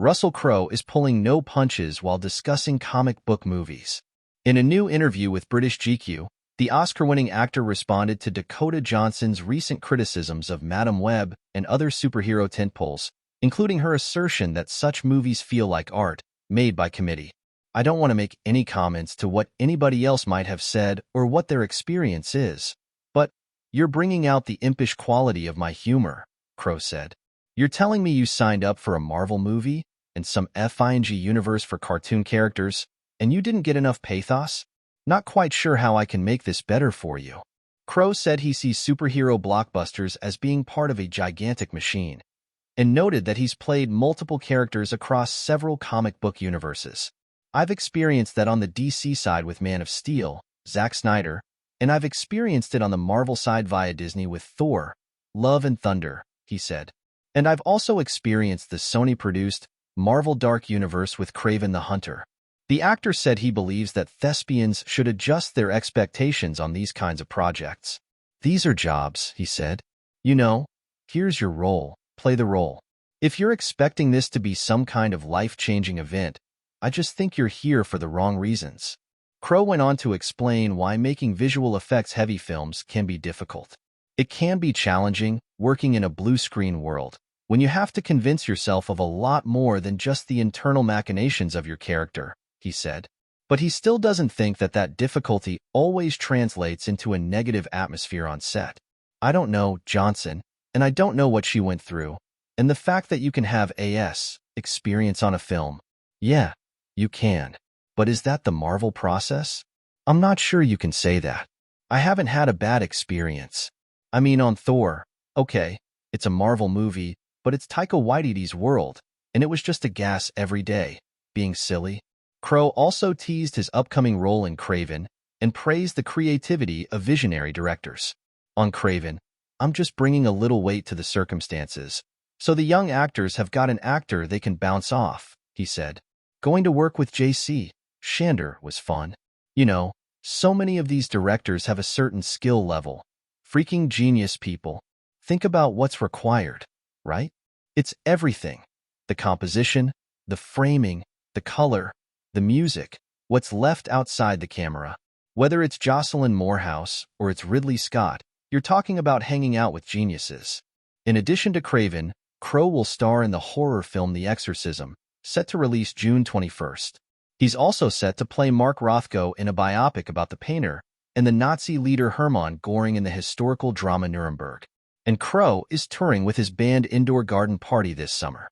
Russell Crowe is pulling no punches while discussing comic book movies. In a new interview with British GQ, the Oscar-winning actor responded to Dakota Johnson's recent criticisms of Madam Web and other superhero tentpoles, including her assertion that such movies feel like art, made by committee. I don't want to make any comments to what anybody else might have said or what their experience is. But you're bringing out the impish quality of my humor, Crowe said. You're telling me you signed up for a Marvel movie and some FING universe for cartoon characters, and you didn't get enough pathos? Not quite sure how I can make this better for you. Crowe said he sees superhero blockbusters as being part of a gigantic machine, and noted that he's played multiple characters across several comic book universes. I've experienced that on the DC side with Man of Steel, Zack Snyder, and I've experienced it on the Marvel side via Disney with Thor, Love and Thunder, he said. And I've also experienced the Sony-produced Marvel Dark Universe with Kraven the Hunter. The actor said he believes that thespians should adjust their expectations on these kinds of projects. These are jobs, he said. You know, here's your role, play the role. If you're expecting this to be some kind of life-changing event, I just think you're here for the wrong reasons. Crowe went on to explain why making visual effects-heavy films can be difficult. It can be challenging working in a blue-screen world, when you have to convince yourself of a lot more than just the internal machinations of your character, he said. But he still doesn't think that difficulty always translates into a negative atmosphere on set. I don't know Johnson, and I don't know what she went through, and the fact that you can have experience on a film. Yeah, you can. But is that the Marvel process? I'm not sure you can say that. I haven't had a bad experience. I mean, on Thor, okay, it's a Marvel movie, but it's Taika Waititi's world, and it was just a gas every day, being silly. Crowe also teased his upcoming role in Kraven and praised the creativity of visionary directors. On Kraven, I'm just bringing a little weight to the circumstances, so the young actors have got an actor they can bounce off, he said. Going to work with J.C. Shander was fun. You know, so many of these directors have a certain skill level. Freaking genius people. Think about what's required, right? It's everything. The composition, the framing, the color, the music, what's left outside the camera. Whether it's Jocelyn Moorhouse or it's Ridley Scott, you're talking about hanging out with geniuses. In addition to Kraven, Crowe will star in the horror film The Exorcism, set to release June 21st. He's also set to play Mark Rothko in a biopic about the painter and the Nazi leader Hermann Göring in the historical drama Nuremberg. And Crowe is touring with his band Indoor Garden Party this summer.